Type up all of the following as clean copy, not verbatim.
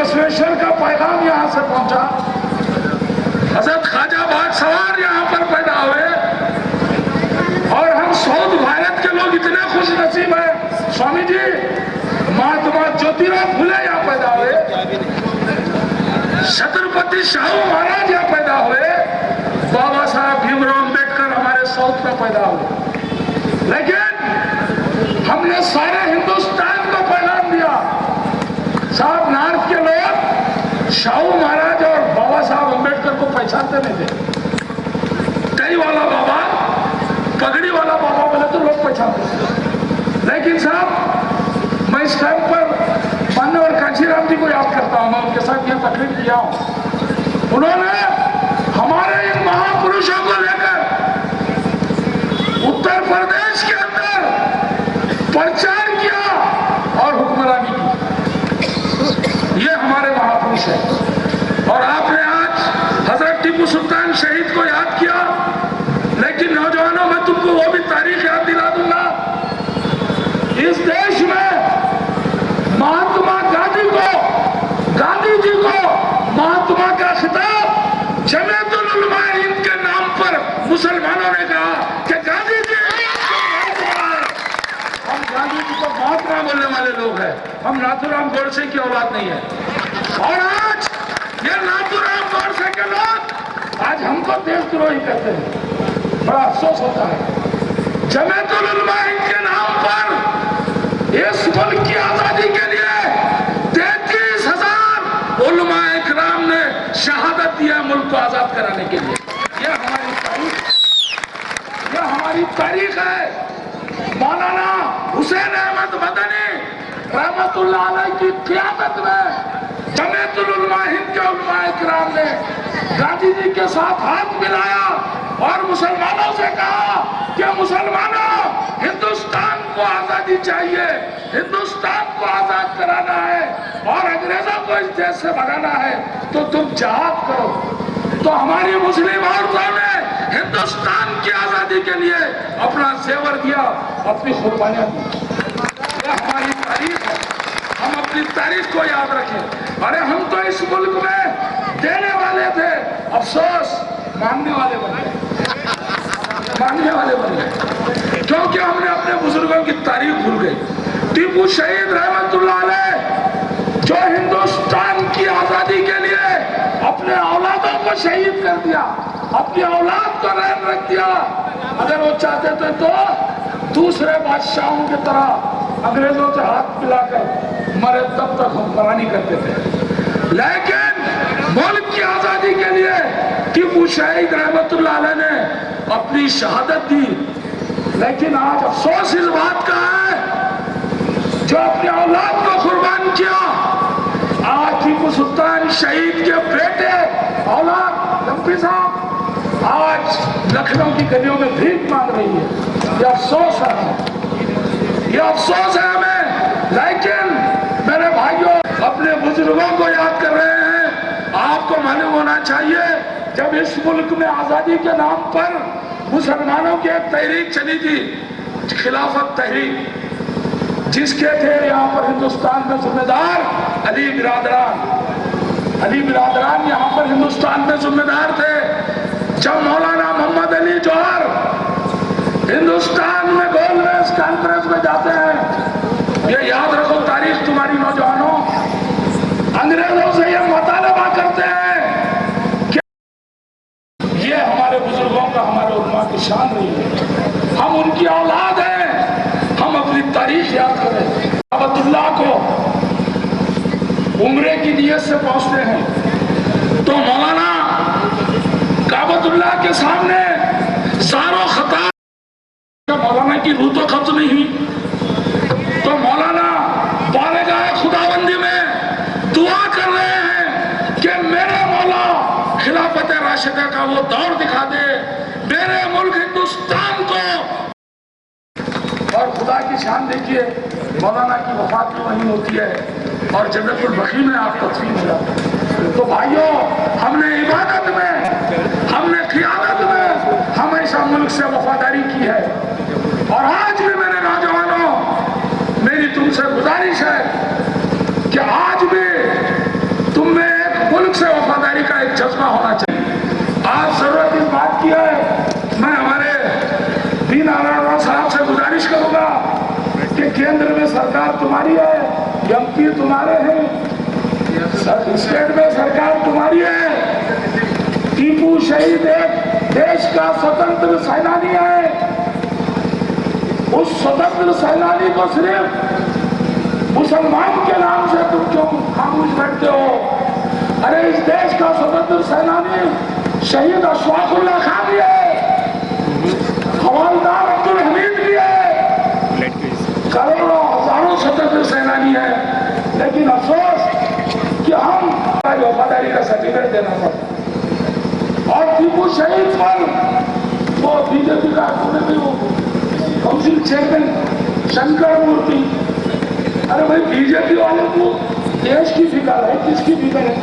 बसवेश्वर का पैगाम यहाँ से पहुंचा। हजरत ख्वाजा बाग सवार यहाँ पर पैदा हुए और हम सऊद भारत के लोग इतने खुश नसीब है। स्वामी जी महात्मा ज्योतिराव फुले यहाँ पैदा हुए, छत्रपति शाहू महाराज यहाँ पैदा हुए, बाबा साहब भीमराव अम्बेडकर हमारे साउथ में पैदा हुए। लेकिन हमने सारे हिंदुस्तान को पैगाम दिया। साहब नॉर्थ के लोग शाहू महाराज और बाबा साहब अम्बेडकर को पहचानते नहीं थे। टाई वाला बाबा, पगड़ी वाला बाबा बोले तो लोग पहचानते थे। लेकिन साहब मैं इस टाइम पर माननीय कांशीराम जी को याद करता हूँ, मैं उनके साथ यह तकरीर किया हूँ। उन्होंने हमारे इन महापुरुषों को लेकर उत्तर प्रदेश के अंदर प्रचार किया और हुक्मरानी की। ये हमारे महापुरुष है। और आपने आज हजरत टीपू सुल्तान शहीद को याद किया, लेकिन नौजवानों मैं तुमको वो भी तारीख याद दिला दूंगा। इस देश में महात्मा गांधी जी को महात्मा का खिताब जमीयतुल उलमा हिंद के नाम पर मुसलमानों ने कहा कि गांधी जी, हम गांधी जी को महात्मा बोलने वाले लोग हैं, हम नाथूराम गोडसे की औलाद नहीं है। और आज ये नाथूराम गोडसे के लोग आज हमको देशद्रोही कहते हैं, बड़ा अफसोस होता है। जमीयतुल उलमा हिंद के नाम पर इस मुल्क की आजादी के लिए 33,000 उलमाए किराम ने शहादत दिया मुल्क को आजाद कराने के लिए। यह हमारी तारीख, यह हमारी तारीख है। मौलाना हुसैन अहमद मदनी रहमतुल्लाह अलैह की क़ियादत में जमीयतुल उलमा हिंद के उलमाए किराम ने गांधी जी के साथ हाथ मिलाया और मुसलमानों से कहा कि मुसलमानों, हिंदुस्तान को आजादी चाहिए, हिंदुस्तान को आजाद कराना है और अंग्रेजों को इस देश से भगाना है तो तुम जिहाद करो। तो हमारी मुस्लिम औरतों ने हिंदुस्तान की आजादी के लिए अपना जेवर दिया, अपनी कुर्बानियां दी। यह हमारी तारीख है, हम अपनी तारीख को याद रखें। अरे हम तो इस मुल्क में देने वाले थे, अफसोस मांगने वाले बन गए, मांगने वाले बन गए, क्योंकि हमने अपने बुजुर्गों की तारीख भूल गई। टीपू शहीद रहमतुल्लाह अलैह जो हिंदुस्तान की आजादी के लिए अपने औलादों को शहीद कर दिया, अपनी औलाद को रहन रख दिया। अगर वो चाहते थे तो दूसरे बादशाहों की तरह अंग्रेजों से हाथ मिलाकर मरे तब तक हुक्मरानी करते थे। लेकिन मुल्क की आजादी के लिए टीपू शहीद रहमतुल्लाह अलैह ने अपनी शहादत दी। लेकिन आज अफसोस इस बात का है, जो अपने औलाद को कुर्बान किया, आज टीपू सुल्तान शहीद के बेटे औलाद लंबी साहब आज लखनऊ की गलियों में भीख मांग रही है। ये अफसोस है हमें, ये अफसोस है हमें। लेकिन मेरे भाइयों, अपने बुजुर्गों को याद कर रहे हैं। आपको मालूम होना चाहिए, जब इस मुल्क में आजादी के नाम पर मुसलमानों की एक तहरीक चली थी, खिलाफत तहरीक, जिसके थे यहाँ पर हिंदुस्तान में जिम्मेदार अली बिरादरान यहाँ पर हिंदुस्तान में जिम्मेदार थे। जब मौलाना मोहम्मद अली जौहर हिंदुस्तान में गोलमेज कॉन्फ्रेंस में जाते हैं, ये याद रखो तारीख तुम्हारी नौजवानों, अंग्रेजों से ये मुतालबा करते हैं कि ये हमारे बुजुर्गों का, हमारे उलमा की शान रही है, हम उनकी औलाद हैं, हम अपनी तारीख याद करें। काबतुल्लाह को उम्रे की नियत से पहुंचते हैं तो मौलाना काबतुल्लाह के सामने सारों खता, मौलाना की रूह तो खत्म नहीं हुई, तो मौलाना बारगाह खुदाबंदी में दुआ कर रहे हैं कि मेरे मौला खिलाफत राशिदा का वो दौर दिखा दे, मेरे मुल्क हिंदुस्तान को। और खुदा की शान देखिए, मौलाना की वफात भी वहीं होती है और जन्नतुल बकी में आप तदफीन हो जाते हैं। तो भाइयों, हमने इबादत में, हमने क़ियादत में हमेशा मुल्क से वफादारी की है। और आज भी मेरे नौजवानों, मेरी तुमसे गुजारिश है कि आज भी चश्मा होना चाहिए। आज जरूरत इस बात की है, मैं हमारे बी नारायण राव साहब से गुजारिश करूंगा कि केंद्र में सरकार तुम्हारी है, एमपी तुम्हारे हैं, स्टेट में सरकार तुम्हारी है। टीपू शहीद एक देश का स्वतंत्र सेनानी है। उस स्वतंत्र सेनानी को सिर्फ मुसलमान के नाम से तुम क्यों खामोश बैठते हो? अरे इस देश का स्वतंत्र सेनानी शहीद अशफाकुल्लाह खान भी है, हवलदार अब्दुल हमीद भी है, करोड़ों हजारों स्वतंत्र सेनानी है। लेकिन अफसोस कि हम वफादारी का सर्टिफिकेट देना पड़ता। और टीपू शहीद पर वो बीजेपी का वो काउंसिल चेयरमैन शंकर मूर्ति, अरे भाई बीजेपी वालों को देश की फिक्र है, किसकी फिक्र है?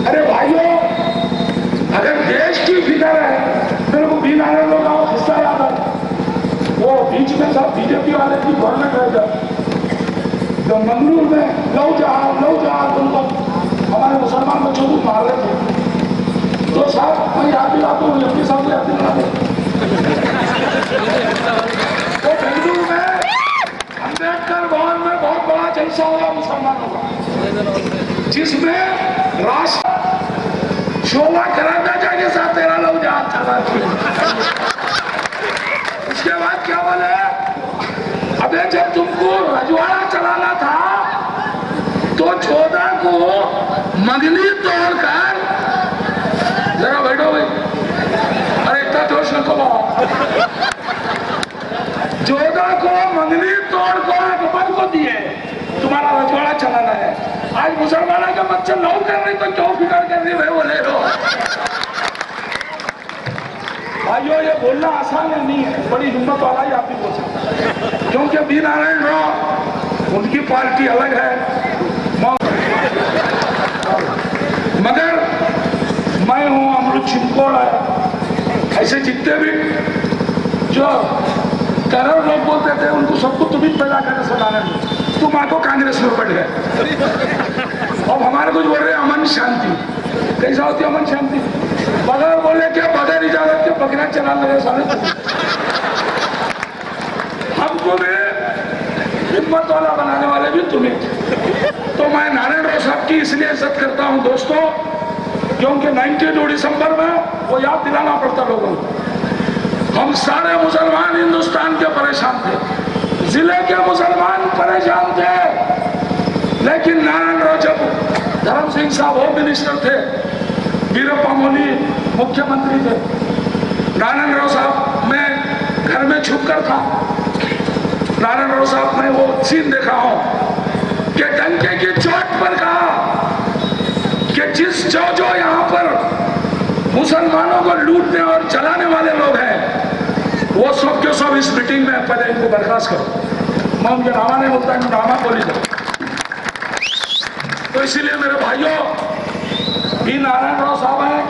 अरे भाइयों, अगर देश की फिक्र है, मेरे को बी नारायण राव का हिस्सा याद है। वो बीच में सब बीजेपी वाले की गवर्नमेंट है जब मंगलूर में लव जहाज तुमको हमारे मुसलमान बच्चों को मार रहे थे, तो साहब मैं याद दिलाता हूँ, एमपी साहब याद दिला दे। तो बेंगलुरु में अम्बेडकर भवन में बहुत बड़ा जलसा हुआ मुसलमानों का, जिसमें राष्ट्र शोभा कराता जाके साथ तेरा लोग जहाज चला। उसके बाद क्या बोले, अबे जब तुमको रजवाड़ा चलाना था तो 14 को मंगनी तोड़कर, जरा बैठो भाई, अरे इतना जोश न को 14 को मंगनी तोड़कर अकबर को दिए, तुम्हारा रजवाड़ा चलाना है। आज मुसलमानों के बच्चे लव कर रही तो क्यों फिक्र कर रही भाई? बोले लो भाइयों, ये बोलना आसान नहीं है, बड़ी हिम्मत वाला ही आप भी बोल सकता है, क्योंकि बी नारायण राव उनकी पार्टी अलग है, मगर मैं हूं अमृत छिंकोड़ है। ऐसे जितने भी जो तरह लोग बोलते थे उनको सबको तुम ही पैदा करने सुनाने में, तुम आको कांग्रेस में पड़ गए। अब हमारे कुछ बोल रहे अमन शांति, कैसा होती अमन शांति? बगैर बोले क्या, बगैर इजाजत के बकरा चला लगे सारे। हमको भी हिम्मत वाला बनाने वाले भी तुम्हें। तो मैं नारायण राव साहब की इसलिए इज्जत करता हूं दोस्तों, क्योंकि 19 दिसंबर में वो याद दिलाना पड़ता लोगों को, हम सारे मुसलमान हिंदुस्तान के परेशान थे, जिले के मुसलमान परेशान थे। लेकिन नारायण राव जब धर्म सिंह साहब होम मिनिस्टर थे, वीरप्पा मोइली मुख्यमंत्री थे, नारायण राव साहब मैं घर में छुप कर था। नारायण राव साहब ने वो सीन देखा हो कि डंके की चोट पर कहा कि जो यहाँ पर मुसलमानों को लूटने और जलाने वाले लोग हैं, वो सब के सब इस मीटिंग में पहले इनको बर्खास्त करो। मैं उनके नामा नहीं बोलता, इनको नामा बोली दो। तो इसीलिए मेरे भाइयों, बी नारायण राव साहब हैं,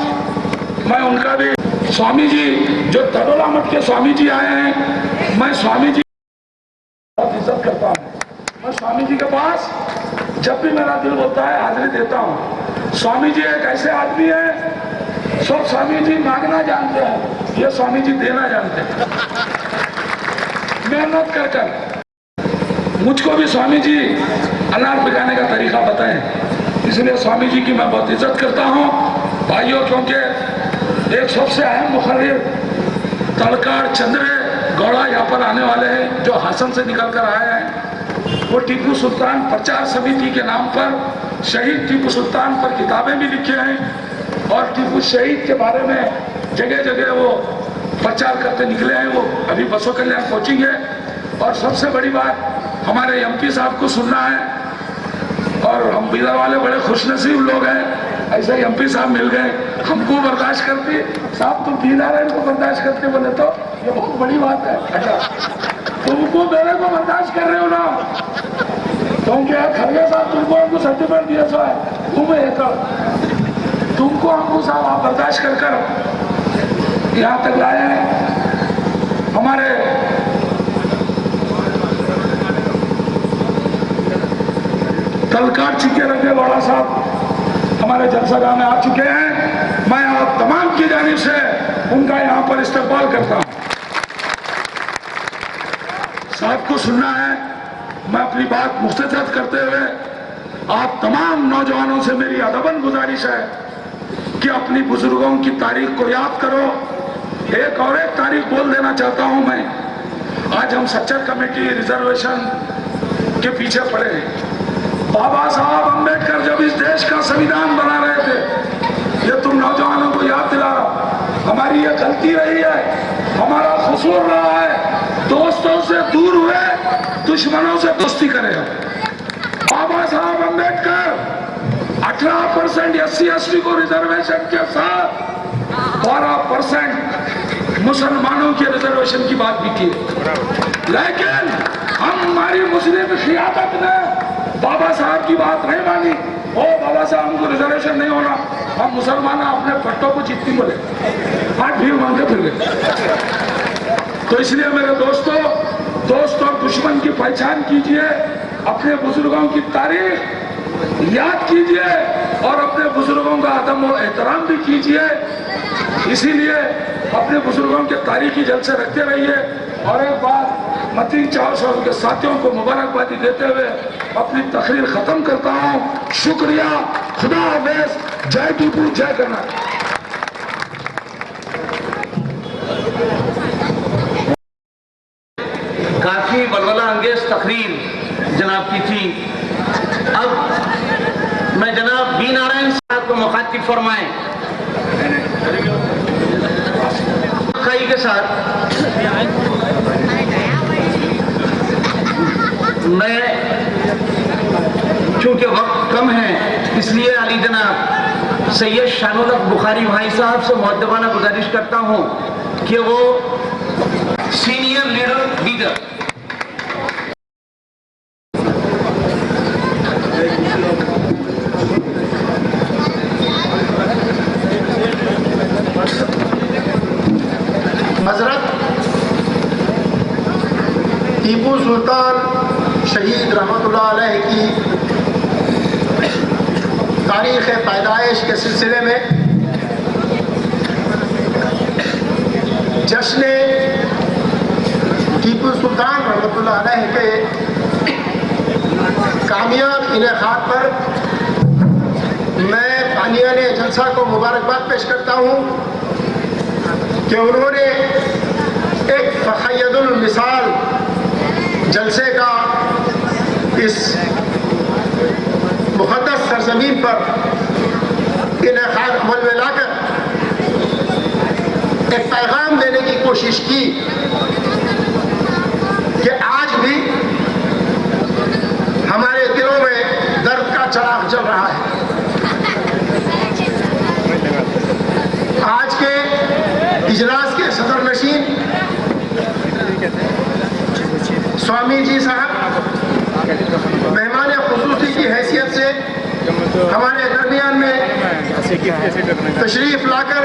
मैं उनका भी, स्वामी जी जो तडोला मठ के स्वामी जी आए हैं, मैं स्वामी जी बहुत इज्जत करता हूँ। मैं स्वामी जी के पास जब भी मेरा दिल होता है हाजिरी देता हूँ। स्वामी जी एक ऐसे आदमी है, सब स्वामी जी मांगना जानते हैं, ये स्वामी जी देना जानते हैं, मेहनत कर कर। मुझको भी स्वामी जी अनार पिघाने का तरीका बताएं, इसलिए स्वामी जी की मैं बहुत इज्जत करता हूँ भाइयों। क्योंकि एक सबसे अहम मुखर्रिर तलकार चंद्र गौड़ा यहाँ पर आने वाले हैं, जो हासन से निकल कर आए हैं। वो टीपू सुल्तान प्रचार समिति के नाम पर शहीद टीपू सुल्तान पर किताबें भी लिखे हैं, और टीपू शहीद के बारे में जगह जगह वो प्रचार करते निकले हैं। वो अभी बसो कल्याण पहुंचेंगे। और सबसे बड़ी बात, हमारे एमपी साहब को सुनना है, और हम बिदर वाले बड़े खुशनसीब लोग हैं, ऐसे एमपी साहब मिल गए, हमको बर्दाश्त करते। साहब तुम बी नारायण को बर्दाश्त करते बोले तो ये बहुत बड़ी बात है। अच्छा, तुमको मेरे को बर्दाश्त कर रहे हो ना, क्योंकि खरगे साहब तुमको हमको सर्टिफिकेट दिया सो है, तुम एक तुमको हमको साहब आप बर्दाश्त कर कर यहाँ तक लाए हैं। हमारे तलकार चिके रखे गौड़ा साहब, हमारे हमारे जलसागाह में आ चुके हैं। मैं आप तमाम की जानिब से उनका यहाँ पर इस्तकबाल करता हूँ। साहब को सुनना है। मैं अपनी बात मुख्तसर करते हुए आप तमाम नौजवानों से मेरी अदबन गुजारिश है कि अपनी बुजुर्गों की तारीख को याद करो। एक और एक तारीख बोल देना चाहता हूं मैं। आज हम सच्चर कमेटी रिजर्वेशन के पीछे पड़े हैं। बाबा साहब अंबेडकर जब इस देश का संविधान बना रहे थे, ये तुम नौजवानों को याद दिला रहा हूं। हमारी ये गलती रही है, हमारा कसूर रहा है। दोस्तों से दूर हुए, दुश्मनों से दोस्ती करें। बाबा साहब अंबेडकर 18% SC/ST को रिजर्वेशन के साथ 12% मुसलमानों के रिजर्वेशन की बात भी की, लेकिन हमारी मुस्लिम क़ियादत ने बाबा साहब की बात नहीं मानी। ओ बाबा साहब हमको रिजर्वेशन नहीं होना, हम मुसलमान अपने पट्टों को जितनी बोले आज भीड़ मांग के फिर गए। तो इसलिए मेरे दोस्तों, दोस्त और दुश्मन की पहचान कीजिए, अपने बुजुर्गों की तारीख याद कीजिए और अपने बुजुर्गों का अदब और एहतराम भी कीजिए। इसीलिए अपने बुजुर्गों के तारीखी जलसे रखते रहिए। और एक बात मतीन 400 के साथियों को मुबारकबादी देते हुए अपनी तकरीर खत्म करता हूँ। शुक्रिया, खुदा हाफिज, जय टीपू, जय कर्नाटक। काफी बलबला अंगेज तकरीर जनाब की थी। अब मैं जनाब बी नारायण साहब को मुखातिब फरमाएं खाई के साथ। मैं चूंकि वक्त कम है इसलिए अली जनाब सैयद शानुल हक बुखारी भाई साहब से मुअद्दबाना गुजारिश करता हूं कि वो सीनियर लीडर हजरत टीपू सुल्तान शहीद रहमतुल्लाह अलैह की तारीख़ पैदाइश के सिलसिले में जश्न टीपू सुल्तान रहमतुल्लाह अलैह के कामयाब इनेकाद पर मैं बानियान जलसा को मुबारकबाद पेश करता हूँ कि उन्होंने एक फ़ख़य्यदुल मिसाल जलसे का इस मुक़द्दस सरज़मीन पर इनेकाद अमल में लाकर एक पैगाम देने की कोशिश की कि आज भी हमारे दिलों में दर्द का चिराग जल रहा है। आज के इजलास के सदर नशीन स्वामी जी साहब मेहमान खुसूसी की हैसियत से हमारे दरमियान में तशरीफ लाकर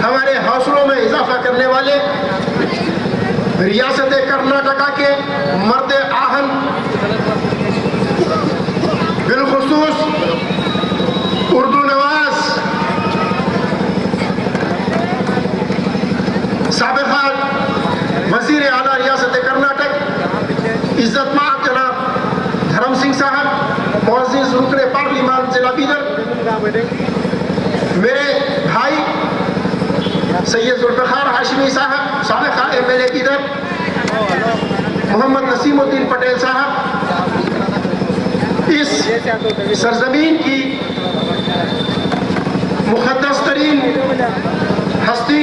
हमारे हौसलों में इजाफा करने वाले रियासत कर्नाटका के मर्द आहन, बिलखुसूस उर्दू नवाज साबिक़ा वज़ीर आला रियासत कर्नाटक इज़्ज़त-माब जनाब धर्म सिंह साहब, मुअज़्ज़िज़ रुकन पार्लिमान जिला बीदर, मेरे भाई सैयद जुल्फ़िकार हाशिमी साहब साबिक़ा MLA बीदर, मोहम्मद नसीमुद्दीन पटेल साहब, इस सरजमीन की मुक़द्दस तरीन हस्ती